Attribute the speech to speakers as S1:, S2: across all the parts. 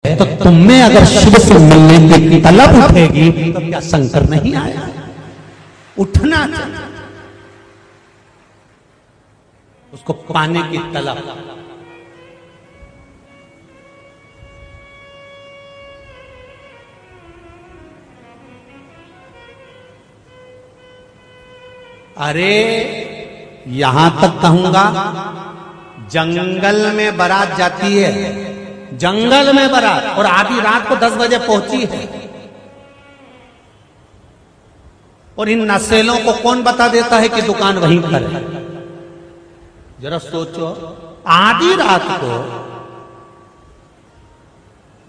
S1: तो तुम में अगर शिव से मिलने की तलब उठेगी तो क्या शंकर नहीं आया? उठना चाहिए उसको पाने की तलब। अरे यहां तक कहूंगा, जंगल में बारात जाती है, जंगल में बारात, और आधी रात को 10 बजे पहुंची है, और इन नशेलों को कौन बता देता है कि दुकान वहीं पर है? जरा सोचो, आधी रात को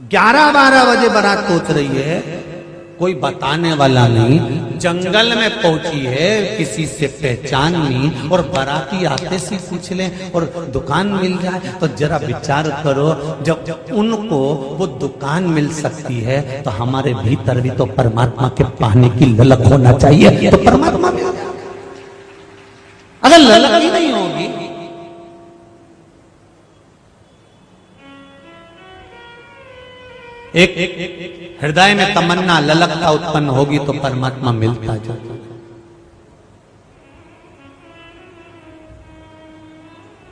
S1: 11-12 बजे बारात पहुंच रही है, कोई बताने वाला नहीं, जंगल में पहुंची है, किसी से पहचान नहीं, और बाराती आते से पूछ लें और दुकान मिल जाए, तो जरा विचार करो, जब उनको वो दुकान मिल सकती है तो हमारे भीतर भी तो परमात्मा के पाने की ललक होना चाहिए, तो परमात्मा मिल जाए। अगर ललक ही नहीं होगी, एक हृदय में तमन्ना ललकता उत्पन्न होगी तो परमात्मा मिलता जाता,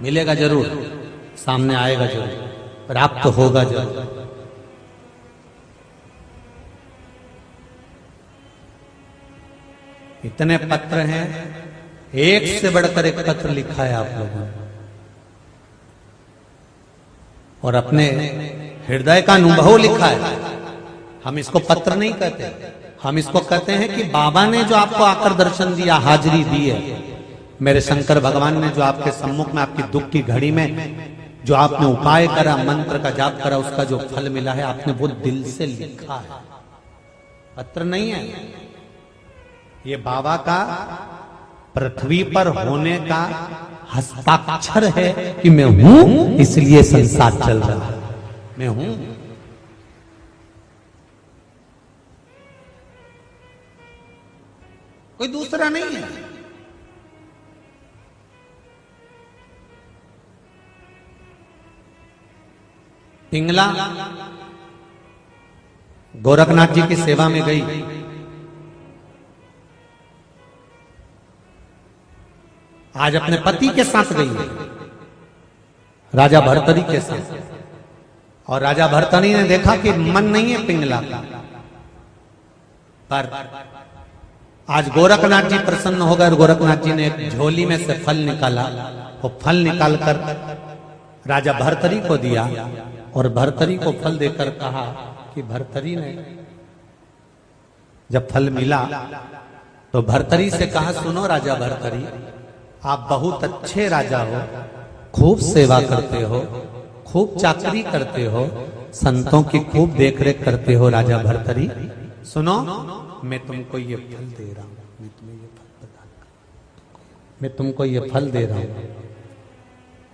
S1: मिलेगा जरूर, सामने आएगा जरूर, प्राप्त होगा जरूर। इतने पत्र हैं, एक से बढ़कर एक पत्र लिखा है आप लोगों ने, और अपने हृदय का अनुभव लिखा है। हम इसको पत्र नहीं कहते, हम इसको कहते हैं कि बाबा ने जो आपको आकर दर्शन दिया, हाजिरी दी है, मेरे शंकर भगवान ने जो आपके सम्मुख में आपकी दुख की घड़ी में जो आपने उपाय करा, मंत्र का जाप करा, उसका जो फल मिला है, आपने वो दिल से लिखा है, पत्र नहीं है। ये बाबा का पृथ्वी पर होने का हस्ताक्षर है कि मैं हूं, इसलिए संसार चल रहा है, मैं हूं। कोई दूसरा नहीं है। पिंगला गोरखनाथ जी की सेवा में गई, आज अपने पति के साथ गई है, राजा भर्तरी के साथ, और राजा भर्तरी ने देखा कि मन नहीं है पिंगला का, पर आज गोरखनाथ जी प्रसन्न हो गए, और गोरखनाथ जी ने एक झोली में से फल निकाला, वो फल निकालकर राजा भर्तरी को दिया, और भर्तरी को फल देकर कहा कि भर्तरी ने जब फल मिला तो भर्तरी से कहा, सुनो राजा भर्तरी, आप बहुत अच्छे राजा हो, खूब सेवा करते हो, खूब चाकरी करते हो, संतों की खूब देखरेख करते हो राजा भर्तरी, सुनो मैं तुमको ये फल दे रहा हूं, मैं तुम्हें ये फल प्रदान कर, मैं तुमको ये फल दे रहा हूं,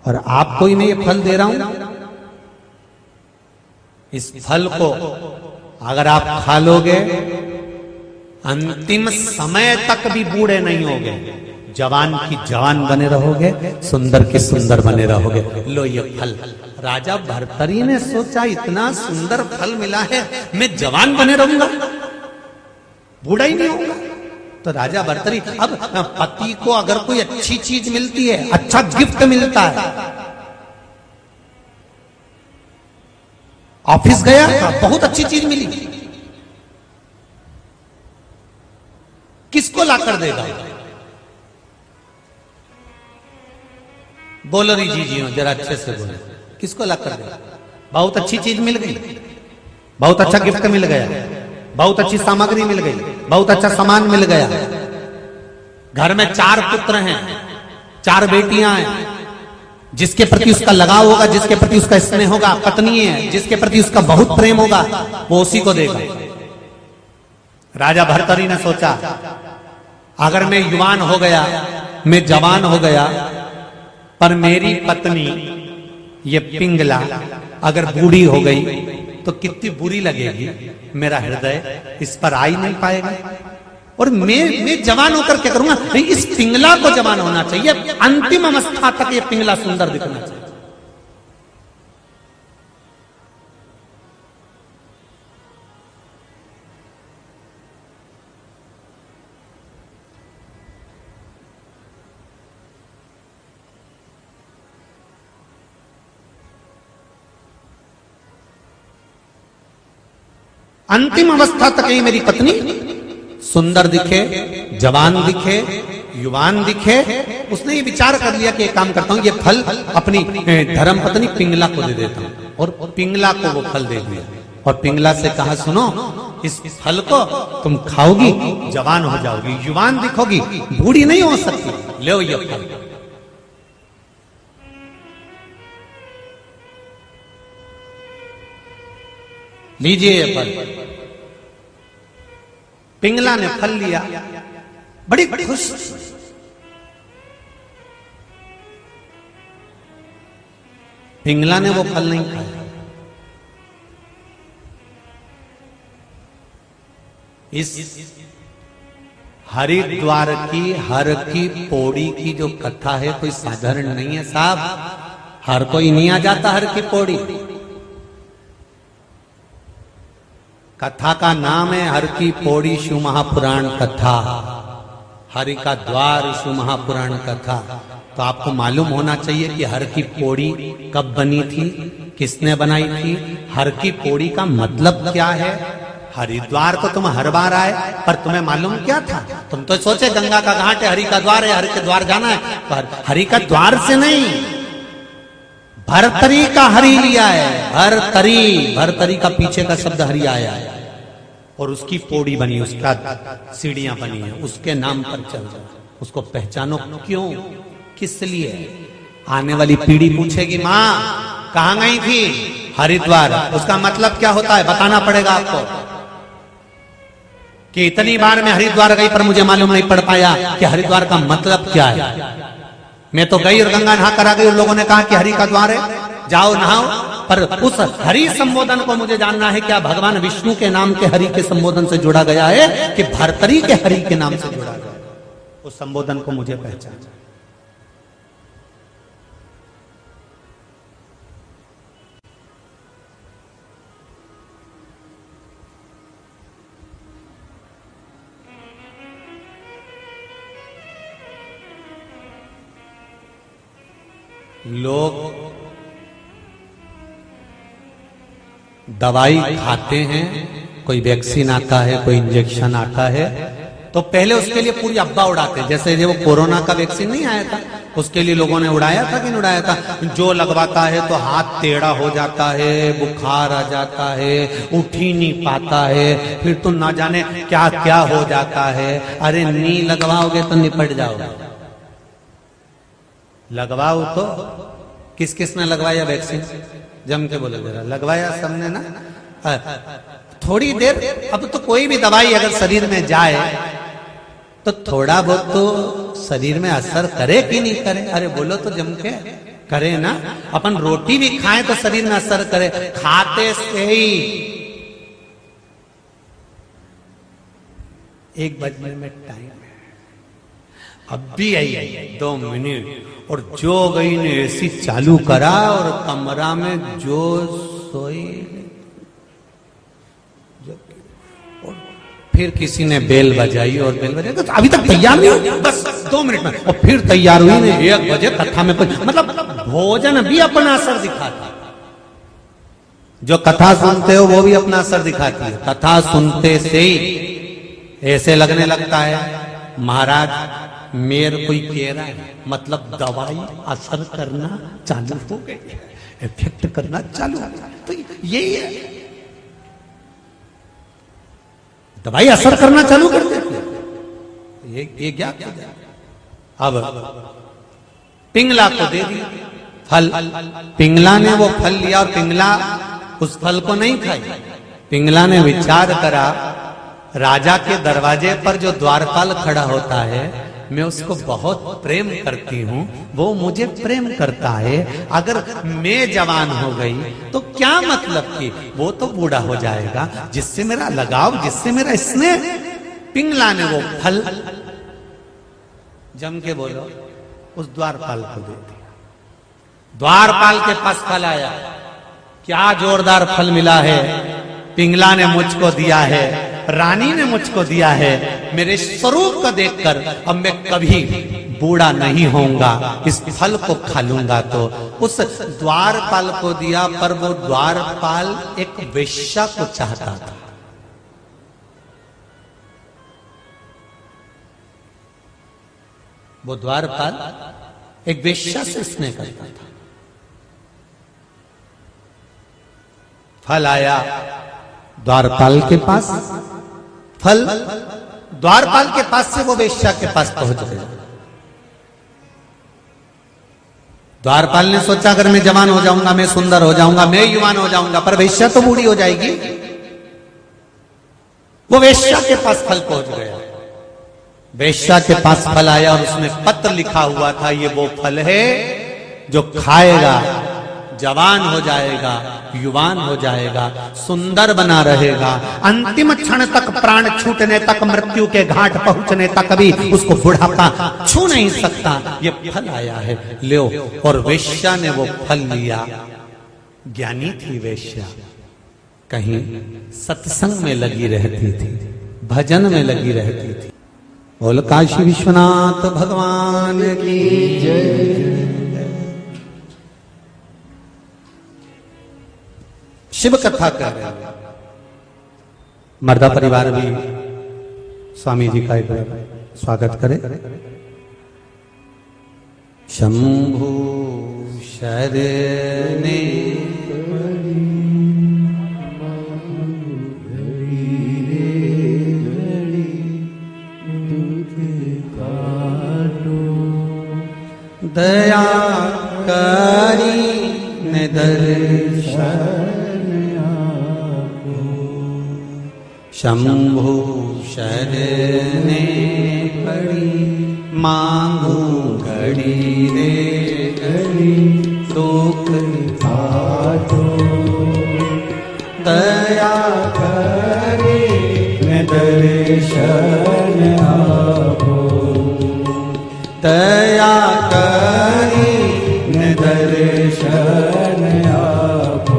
S1: और आपको ही मैं ये फल दे रहा हूं, इस फल को अगर आप खा लोगे, अंतिम समय तक भी बूढ़े नहीं होगे, जवान की जवान बने रहोगे, सुंदर की सुंदर बने रहोगे। लो ये फल। राजा भर्तरी ने सोचा, इतना सुंदर फल मिला है, मैं जवान बने रहूंगा, बूढ़ा ही नहीं होगा। तो राजा भर्तरी, अब पति को अगर कोई अच्छी चीज मिलती है, अच्छा गिफ्ट मिलता है, ऑफिस गया, बहुत अच्छी चीज मिली, किसको ला कर देगा? बोलो री जी हो, जरा अच्छे से बोलो, किसको ला कर देगा? बहुत अच्छी चीज मिल गई, बहुत अच्छा गिफ्ट मिल गया, बहुत अच्छी सामग्री मिल गई, बहुत अच्छा सामान मिल गया, घर में 4 पुत्र हैं, 4 बेटियां हैं, जिसके प्रति उसका लगाव होगा, जिसके प्रति उसका स्नेह होगा, पत्नी है, जिसके प्रति उसका बहुत प्रेम होगा, वो उसी को देगा। राजा भर्तरी ने सोचा, अगर मैं युवान हो गया, मैं जवान हो गया, पर मेरी पत्नी ये पिंगला अगर बूढ़ी हो गई तो कितनी बुरी लगेगी, मेरा हृदय इस पर आ ही नहीं पाएगा, और मैं जवान होकर क्या करूंगा? नहीं, इस पिंगला को जवान होना चाहिए, अंतिम अवस्था तक ये पिंगला सुंदर दिखना चाहिए। अंतिम अवस्था तक ही मेरी पत्नी सुंदर दिखे, जवान दिखे, युवान दिखे। उसने ये विचार कर लिया कि एक काम करता हूं, ये फल अपनी धर्म पत्नी पिंगला को दे देता हूं। और पिंगला को वो फल दे दिया और पिंगला से कहा, सुनो, इस फल को तुम खाओगी, जवान हो जाओगी, युवान दिखोगी, बूढ़ी नहीं हो सकती, लो ये फल। लीजिए ये फल। पिंगला ने फल लिया, बड़ी खुश। पिंगला ने वो फल नहीं खाया। इस हरिद्वार की हर की पौड़ी की जो कथा है कोई साधारण नहीं है साहब। हर कोई नहीं आ जाता हर की पौड़ी। कथा का नाम है हर की पौड़ी शिव महापुराण कथा, हरि का द्वार शिव महापुराण कथा। तो आपको मालूम होना चाहिए कि हर की पौड़ी कब बनी थी, किसने बनाई थी, हर की पौड़ी का मतलब क्या है। हरिद्वार तो तुम हर बार आए, पर तुम्हें मालूम क्या था? तुम तो सोचे गंगा का घाट है, हरि का द्वार है, हरि के द्वार जाना है। पर हरि का द्वार से नहीं, भरतरी का हरि लिया है। भरतरी, भरतरी का पीछे का शब्द हरि आया है और उसकी पौड़ी बनी, उसका सीढ़ियां बनी है, उसके नाम पर चल जाओ, उसको पहचानो। क्यों, किस लिए? आने वाली पीढ़ी पूछेगी, माँ कहां गई थी? हरिद्वार। उसका मतलब क्या होता है बताना पड़ेगा आपको कि इतनी बार मैं हरिद्वार गई पर मुझे मालूम नहीं पड़ पाया कि हरिद्वार का मतलब क्या है। मैं तो गई और गंगा नहा कर आ गई और लोगों ने कहा कि हरि का द्वार है, जाओ नहाओ, पर उस हरि संबोधन को मुझे जानना है। क्या भगवान विष्णु के नाम के हरि के संबोधन से जुड़ा गया है कि भरतरी के हरि के नाम से जुड़ा गया? उस संबोधन को मुझे पहचाना। लोग दवाई खाते हैं, कोई वैक्सीन आता है, कोई इंजेक्शन आता है, तो पहले उसके लिए पूरी अब्बा उड़ाते हैं। जैसे वो कोरोना का वैक्सीन नहीं आया था, उसके लिए लोगों ने उड़ाया था कि नहीं उड़ाया था? जो लगवाता है तो हाथ टेढ़ा हो जाता है, बुखार आ जाता है, उठ ही नहीं पाता है, फिर तो ना जाने क्या क्या हो जाता है। अरे नहीं लगवाओगे तो निपट जाओगे। लगवाओ तो। किस किस ने लगवाया वैक्सीन? जम के बोले जरा। लगवाया सबने ना। थोड़ी देर, अब तो कोई भी दवाई अगर शरीर में जाए तो थोड़ा बहुत तो शरीर में असर करे कि नहीं करे? अरे बोलो तो जम के करे ना। अपन रोटी भी खाएं तो शरीर में असर करे, खाते से ही। 1 बजने में टाइम है, अब भी आई 2 मिनट। और जो गई ने एसी चालू करा और कमरा में जो सोई, और फिर किसी ने बेल बजाई और बेल बजाई तो अभी तक तैयार नहीं हुई, बस 2 मिनट में और फिर तैयार हुई ने 1 बजे कथा में कुछ मतलब भोजन भी अपना असर दिखाता। जो कथा सुनते हो वो भी अपना असर दिखाती है। कथा सुनते से ही ऐसे लगने लगता है महाराज मेरे कोई कह रहा है, मतलब दवाई असर करना चालू हो गई, इफेक्ट करना चालू हो गया। तो यही है, दवाई असर करना चालू कर देती। ये क्या? अब पिंगला को दे दिया फल। पिंगला ने वो फल लिया और पिंगला उस फल को नहीं खाई। पिंगला ने विचार करा, राजा के दरवाजे पर जो द्वारपाल खड़ा होता है, मैं उसको बहुत प्रेम करती हूं, वो मुझे प्रेम करता है। अगर मैं जवान हो गई तो क्या मतलब कि वो तो बूढ़ा हो जाएगा, जिससे मेरा लगाव, जिससे मेरा स्नेह। पिंगला ने वो फल जम के बोलो उस द्वारपाल को दे दिया। द्वारपाल के पास फल आया, क्या जोरदार फल मिला है। पिंगला ने मुझको दिया है, रानी ने मुझको दिया है। मेरे स्वरूप को देखकर अब मैं कभी बूढ़ा नहीं होऊंगा, इस फल को खा लूंगा। तो उस द्वारपाल को दिया, पर वो द्वारपाल एक वेश्या को चाहता था। वो द्वारपाल एक वेश्या से स्नेह करता था। फल आया द्वारपाल के पास, फल द्वारपाल के पास से वो वेश्या के पास पहुंच गया। द्वारपाल ने सोचा अगर मैं जवान हो जाऊंगा, मैं सुंदर हो जाऊंगा, मैं युवान हो जाऊंगा, पर वेश्या तो बूढ़ी हो जाएगी। वो वेश्या के पास फल पहुंच गया। वेश्या के पास फल आया और उसमें पत्र लिखा हुआ था, ये वो फल है जो खाएगा जवान हो जाएगा, युवान हो जाएगा, सुंदर बना रहेगा, अंतिम क्षण तक, प्राण छूटने तक, मृत्यु के घाट पहुंचने तक भी उसको बुढ़ापा छू नहीं सकता। ये फल आया है, लो। और वेश्या ने वो फल लिया। ज्ञानी थी वेश्या, कहीं सत्संग में लगी रहती थी, भजन में लगी रहती थी। बोल काशी विश्वनाथ भगवान की जय। शिव कथा कर रहे हैं। मर्दा परिवार भी स्वामी जी का एक स्वागत करे। शंभु शरणे दया करी दर्शन, शंभु शरणे पड़ी मांगू घड़ी रे घड़ी, दुख काटो दया करी दर्शन आपो, दया करी दर्शन आपो।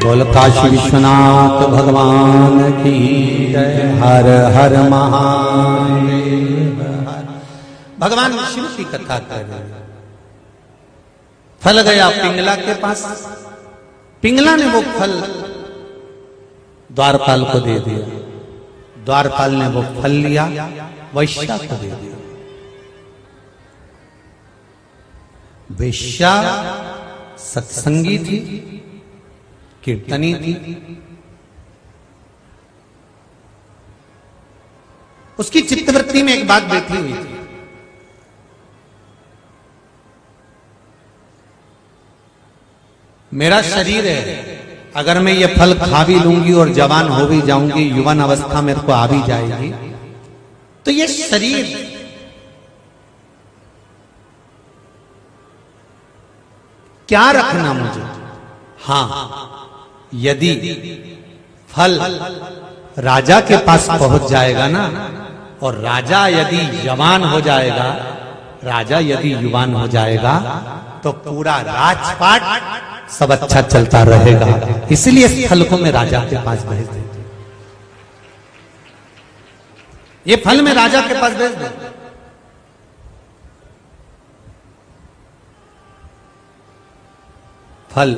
S1: बोल काशी विश्वनाथ भगवान की जय। हर हर महादेव। भगवान शिव की कथा कर रहे हैं। फल गया पिंगला के पास, पिंगला ने वो फल द्वारपाल को दे दिया, द्वारपाल ने वो फल लिया वैश्या को दे दिया। वैश्या सत्संगी थी, कीर्तनी थी, उसकी चित्तवृत्ति में एक बात बैठी हुई थी, मेरा शरीर है, अगर मैं ये फल खा भी लूंगी और जवान हो भी जाऊंगी, युवान अवस्था मेरे को आ भी जाएगी, तो ये शरीर क्या रखना मुझे। हाँ, यदि फल राजा के पास पहुंच जाएगा ना, और राजा यदि जवान हो जाएगा, राजा यदि युवान हो जाएगा, तो पूरा राजपाट सब अच्छा चलता रहेगा। इसलिए इस फल को मैं राजा के पास भेज देता हूं, ये फल मैं राजा के पास भेज देता हूं। फल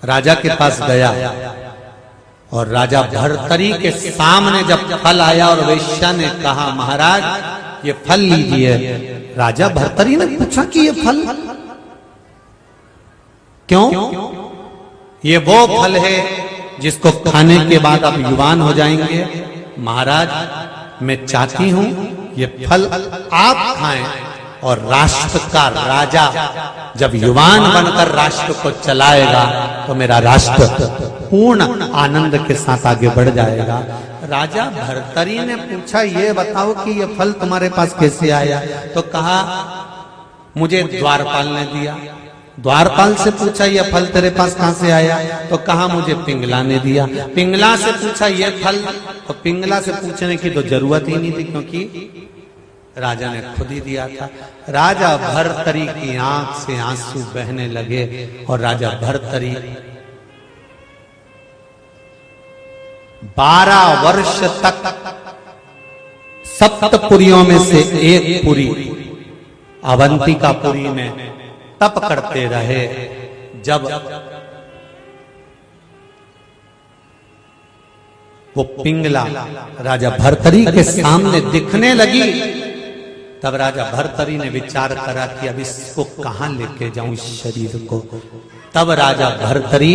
S1: राजा के पास गया और राजा भर्तरी के सामने जब फल आया और वेश्या ने कहा महाराज ये फल लीजिए, राजा भर्तरी ने पूछा कि ये फल क्यों? ये वो फल है जिसको खाने के बाद आप युवान हो जाएंगे। महाराज मैं चाहती हूं ये फल आप खाएं, और राष्ट्र का राजा जब युवान बनकर राष्ट्र को चलाएगा तो मेरा राष्ट्र पूर्ण आनंद के साथ आगे बढ़ जाएगा। राजा भर्तरी ने पूछा ये बताओ कि ये फल तुम्हारे पास कैसे आया? तो कहा मुझे द्वारपाल ने दिया। द्वारपाल से पूछा ये फल तेरे पास कहां से आया? तो कहा मुझे पिंगला ने दिया। पिंगला से पूछा ये फल, तो पिंगला से पूछने की तो जरूरत ही नहीं थी क्योंकि राजा ने खुद ही दिया था। राजा भर्तरी की आंख से आंसू बहने लगे और राजा भर्तरी 12 वर्ष तक सप्तपुरियों में से एक पुरी अवंतिकापुरी में तप करते रहे। जब वो पिंगला राजा भर्तरी के सामने दिखने लगी, तब राजा भर्तरी ने विचार करा कि अब इसको कहां लेके जाऊं इस शरीर को। तब राजा भर्तरी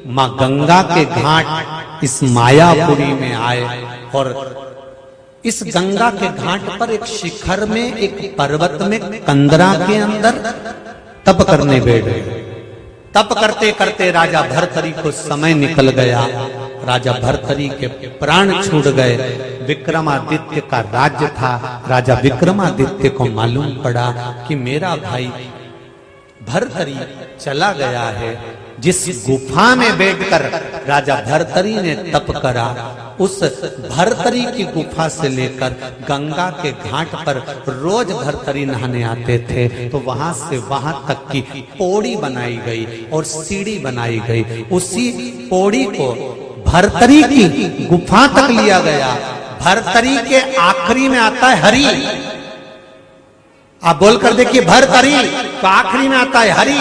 S1: मां गंगा के घाट इस मायापुरी में आए और इस गंगा के घाट पर एक शिखर में एक पर्वत में कंदरा के अंदर तप करने बैठ गए। तप करते करते राजा भर्तरी को समय निकल गया। राजा भर्तरी के प्राण छूट गए। विक्रमादित्य का राज्य था। राजा विक्रमादित्य को मालूम पड़ा कि मेरा भाई भर्तरी चला गया है। जिस गुफा में बैठकर राजा भर्तरी ने तप करा, उस भर्तरी की गुफा से लेकर गंगा के घाट पर रोज भर्तरी नहाने आते थे। तो वहां से वहां तक की पौड़ी बनाई गई और सीढ़ी बनाई गई। उसी पौड़ी को भर्तरी की गुफा तक लिया गया। भर्तरी के आखिरी में आता है हरि। आप बोलकर देखिए भर्तरी, तो आखिरी में आता है हरि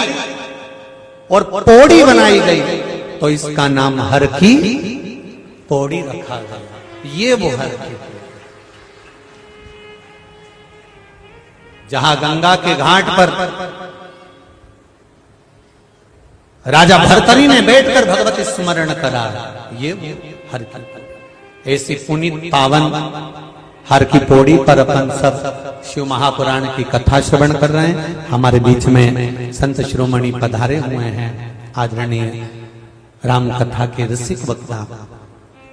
S1: और पौड़ी बनाई गई, तो इसका नाम हर की पौड़ी रखा गया। ये वो हर की, जहां गंगा के घाट पर राजा भर्तरी ने बैठकर भगवती स्मरण करा, ये वो हर की। ऐसी पुनीत पावन हर की पौड़ी पर अपन सब शिव महापुराण की कथा श्रवण कर रहे हैं। हमारे बीच में संत शिरोमणि पधारे हुए हैं, आदरणीय राम कथा के रसिक वक्ता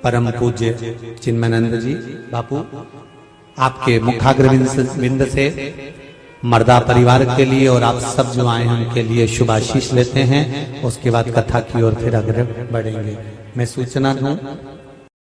S1: परम पूज्य चिन्मयानंद जी बापू। आपके मुखाग्रविंद से मर्दा परिवार के लिए और आप सब जो आए हैं उनके लिए शुभाशीष लेते हैं। उसके बाद कथा की ओर फिर आगे बढ़ेंगे। मैं सूचना दूं